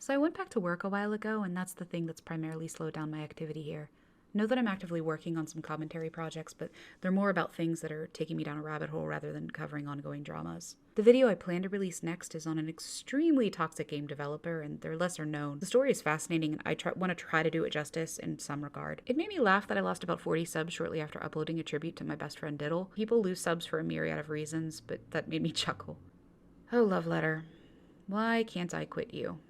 So I went back to work a while ago, and that's the thing that's primarily slowed down my activity here. Know that I'm actively working on some commentary projects, but they're more about things that are taking me down a rabbit hole rather than covering ongoing dramas. The video I plan to release next is on an extremely toxic game developer, and they're lesser known. The story is fascinating, and I want to try to do it justice in some regard. It made me laugh that I lost about 40 subs shortly after uploading a tribute to my best friend Diddle. People lose subs for a myriad of reasons, but that made me chuckle. Oh, love letter. Why can't I quit you?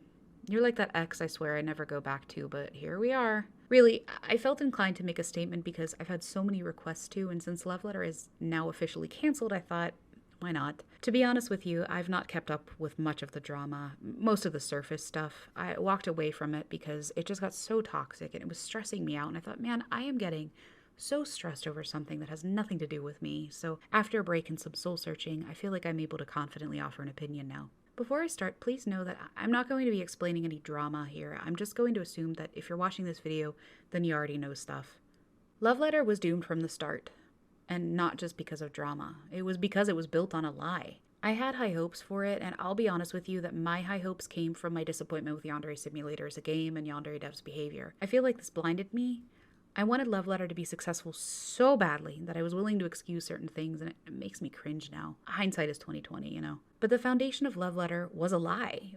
You're like that ex I swear I never go back to, but here we are. Really, I felt inclined to make a statement because I've had so many requests to, and since Love Letter is now officially canceled, I thought, why not? To be honest with you, I've not kept up with much of the drama, most of the surface stuff. I walked away from it because it just got so toxic and it was stressing me out, and I thought, man, I am getting so stressed over something that has nothing to do with me. So after a break and some soul searching, I feel like I'm able to confidently offer an opinion now. Before I start, please know that I'm not going to be explaining any drama here. I'm just going to assume that if you're watching this video, then you already know stuff. Love Letter was doomed from the start, and not just because of drama. It was because it was built on a lie. I had high hopes for it, and I'll be honest with you that my high hopes came from my disappointment with Yandere Simulator as a game and Yandere Dev's behavior. I feel like this blinded me. I wanted Love Letter to be successful so badly that I was willing to excuse certain things, and it makes me cringe now. Hindsight is 20/20, you know. But the foundation of Love Letter was a lie.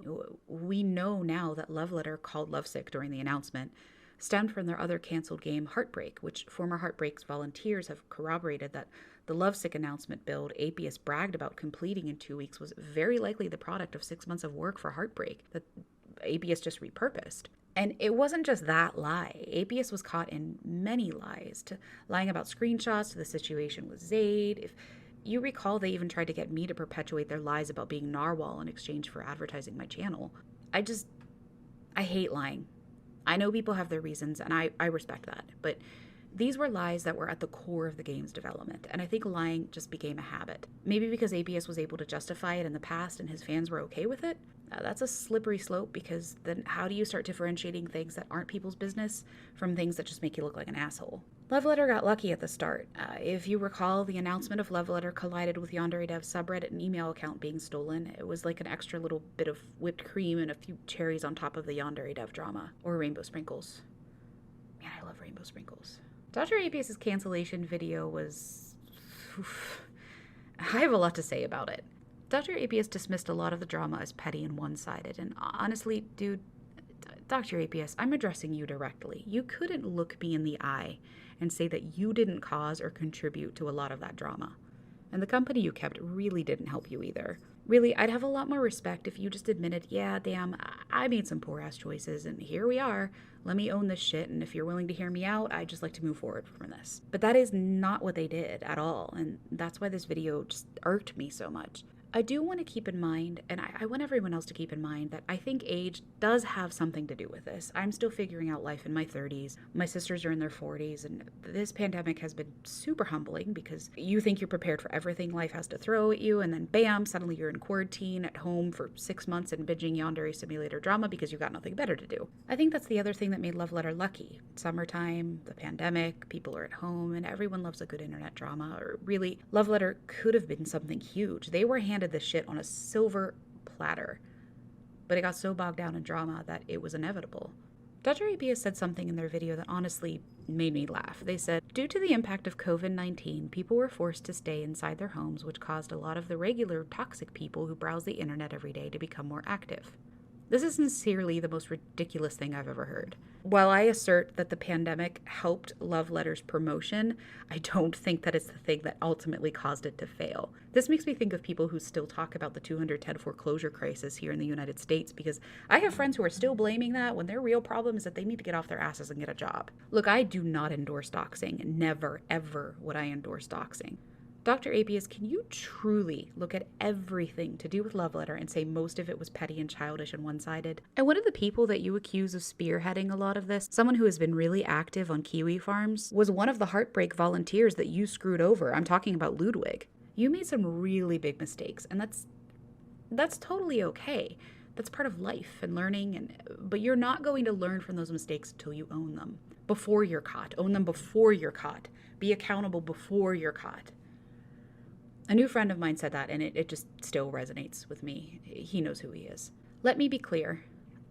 We know now that Love Letter, called Lovesick during the announcement, stemmed from their other canceled game, Heartbreak, which former Heartbreak's volunteers have corroborated that the Lovesick announcement build Apius bragged about completing in 2 weeks was very likely the product of 6 months of work for Heartbreak that Apius just repurposed. And it wasn't just that lie. Apius was caught in many lies, lying about screenshots to the situation with Zaid. If you recall, they even tried to get me to perpetuate their lies about being narwhal in exchange for advertising my channel. I hate lying. I know people have their reasons, and I respect that. But these were lies that were at the core of the game's development, and I think lying just became a habit. Maybe because Apius was able to justify it in the past and his fans were okay with it? That's a slippery slope, because then how do you start differentiating things that aren't people's business from things that just make you look like an asshole? Love Letter got lucky at the start. If you recall, the announcement of Love Letter collided with Yandere Dev's subreddit and email account being stolen. It was like an extra little bit of whipped cream and a few cherries on top of the Yandere Dev drama. Or rainbow sprinkles. Man, I love rainbow sprinkles. Dr. Apius's cancellation video was... Oof. I have a lot to say about it. Dr. Apius dismissed a lot of the drama as petty and one-sided, and honestly, dude, Dr. Apius, I'm addressing you directly. You couldn't look me in the eye and say that you didn't cause or contribute to a lot of that drama. And the company you kept really didn't help you either. Really, I'd have a lot more respect if you just admitted, yeah, damn, I made some poor-ass choices, and here we are. Let me own this shit, and if you're willing to hear me out, I'd just like to move forward from this. But that is not what they did at all, and that's why this video just irked me so much. I do want to keep in mind, and I want everyone else to keep in mind, that I think age does have something to do with this. I'm still figuring out life in my 30s. My sisters are in their 40s, and this pandemic has been super humbling because you think you're prepared for everything life has to throw at you, and then bam, suddenly you're in quarantine at home for 6 months and binging Yandere Simulator drama because you've got nothing better to do. I think that's the other thing that made Love Letter lucky. Summertime, the pandemic, people are at home, and everyone loves a good internet drama. Or really, Love Letter could have been something huge. They were handed this shit on a silver platter, but it got so bogged down in drama that it was inevitable. Dr. Apius said something in their video that honestly made me laugh. They said, due to the impact of COVID-19, people were forced to stay inside their homes, which caused a lot of the regular toxic people who browse the internet every day to become more active. This is sincerely the most ridiculous thing I've ever heard. While I assert that the pandemic helped Love Letter's promotion, I don't think that it's the thing that ultimately caused it to fail. This makes me think of people who still talk about the 210 foreclosure crisis here in the United States, because I have friends who are still blaming that when their real problem is that they need to get off their asses and get a job. Look, I do not endorse doxing. Never, ever would I endorse doxing. Dr. Apius, can you truly look at everything to do with Love Letter and say most of it was petty and childish and one-sided? And one of the people that you accuse of spearheading a lot of this, someone who has been really active on kiwi farms, was one of the Heartbreak volunteers that you screwed over. I'm talking about Ludwig. You made some really big mistakes, and that's totally okay. That's part of life and learning, but you're not going to learn from those mistakes until you own them. Before you're caught. Own them before you're caught. Be accountable before you're caught. A new friend of mine said that, and it just still resonates with me. He knows who he is. Let me be clear.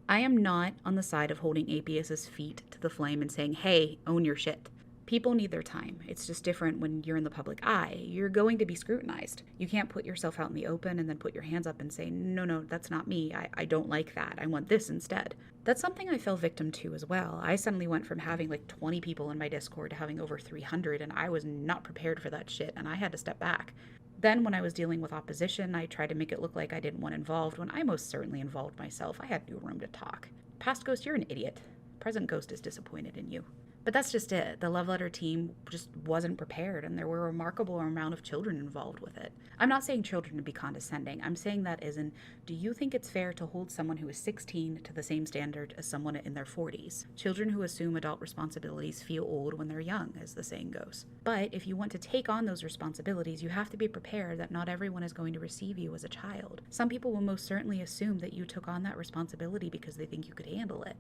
I am not on the side of holding APS's feet to the flame and saying, hey, own your shit. People need their time. It's just different when you're in the public eye. You're going to be scrutinized. You can't put yourself out in the open and then put your hands up and say, no, that's not me. I don't like that. I want this instead. That's something I fell victim to as well. I suddenly went from having like 20 people in my Discord to having over 300, and I was not prepared for that shit, and I had to step back. Then, when I was dealing with opposition, I tried to make it look like I didn't want involved when I most certainly involved myself. I had no room to talk. Past Ghost, you're an idiot. Present Ghost is disappointed in you. But that's just it. The Love Letter team just wasn't prepared, and there were a remarkable amount of children involved with it. I'm not saying children to be condescending. I'm saying that as in, do you think it's fair to hold someone who is 16 to the same standard as someone in their 40s? Children who assume adult responsibilities feel old when they're young, as the saying goes. But if you want to take on those responsibilities, you have to be prepared that not everyone is going to receive you as a child. Some people will most certainly assume that you took on that responsibility because they think you could handle it.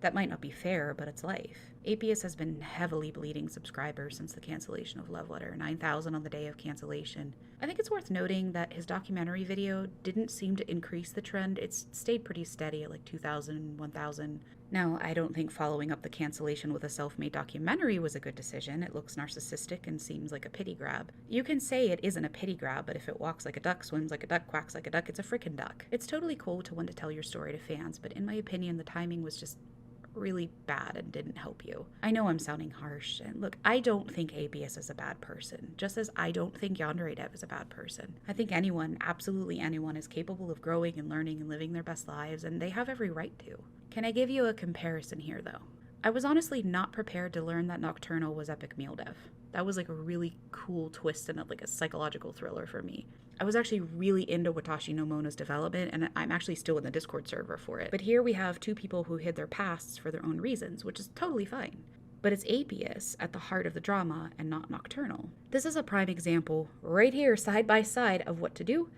That might not be fair, but it's life. APS has been heavily bleeding subscribers since the cancellation of Love Letter, 9,000 on the day of cancellation. I think it's worth noting that his documentary video didn't seem to increase the trend. It's stayed pretty steady at like 2,000, 1,000. Now, I don't think following up the cancellation with a self-made documentary was a good decision. It looks narcissistic and seems like a pity grab. You can say it isn't a pity grab, but if it walks like a duck, swims like a duck, quacks like a duck, it's a frickin' duck. It's totally cool to want to tell your story to fans, but in my opinion, the timing was just really bad and didn't help you. I know I'm sounding harsh, and look, I don't think APS is a bad person, just as I don't think yandere-dev is a bad person. I think anyone, absolutely anyone, is capable of growing and learning and living their best lives, and they have every right to. Can I give you a comparison here, though? I was honestly not prepared to learn that Nocturnal was epic meal dev. That was like a really cool twist and like a psychological thriller for me. I was actually really into Watashi no Mono's development, and I'm actually still in the Discord server for it. But here we have two people who hid their pasts for their own reasons, which is totally fine. But it's APS at the heart of the drama and not Nocturnal. This is a prime example, right here, side by side, of what to do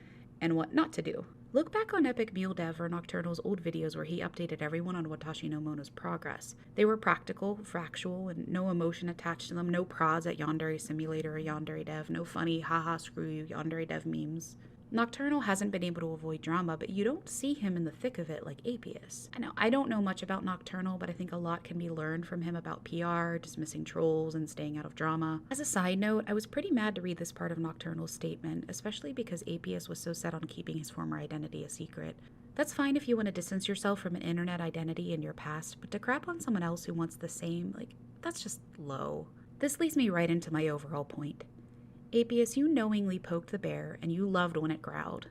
and what not to do. Look back on Epic Meal Dev or Nocturnal's old videos where he updated everyone on Watashi no Mono's progress. They were practical, factual, and no emotion attached to them, no prods at Yandere Simulator or Yandere Dev, no funny haha screw you Yandere Dev memes. Nocturnal hasn't been able to avoid drama, but you don't see him in the thick of it like APS. I don't know much about Nocturnal, but I think a lot can be learned from him about PR, dismissing trolls, and staying out of drama. As a side note, I was pretty mad to read this part of Nocturnal's statement, especially because APS was so set on keeping his former identity a secret. That's fine if you want to distance yourself from an internet identity in your past, but to crap on someone else who wants the same, that's just low. This leads me right into my overall point. APS, you knowingly poked the bear, and you loved when it growled.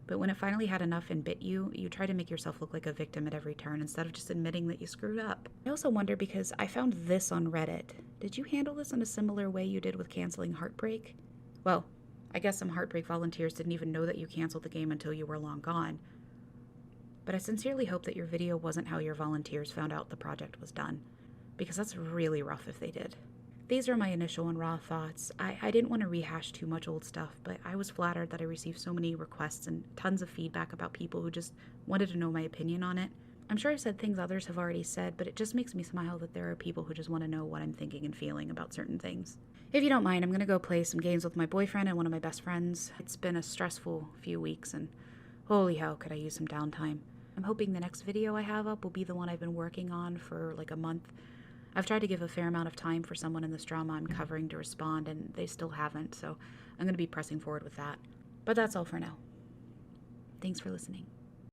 But when it finally had enough and bit you, you tried to make yourself look like a victim at every turn instead of just admitting that you screwed up. I also wonder because I found this on Reddit. Did you handle this in a similar way you did with canceling Heartbreak? Well, I guess some Heartbreak volunteers didn't even know that you canceled the game until you were long gone. But I sincerely hope that your video wasn't how your volunteers found out the project was done, because that's really rough if they did. These are my initial and raw thoughts. I didn't want to rehash too much old stuff, but I was flattered that I received so many requests and tons of feedback about people who just wanted to know my opinion on it. I'm sure I've said things others have already said, but it just makes me smile that there are people who just want to know what I'm thinking and feeling about certain things. If you don't mind, I'm going to go play some games with my boyfriend and one of my best friends. It's been a stressful few weeks, and holy hell, could I use some downtime. I'm hoping the next video I have up will be the one I've been working on for like a month. I've tried to give a fair amount of time for someone in this drama I'm covering to respond, and they still haven't, so I'm going to be pressing forward with that. But that's all for now. Thanks for listening.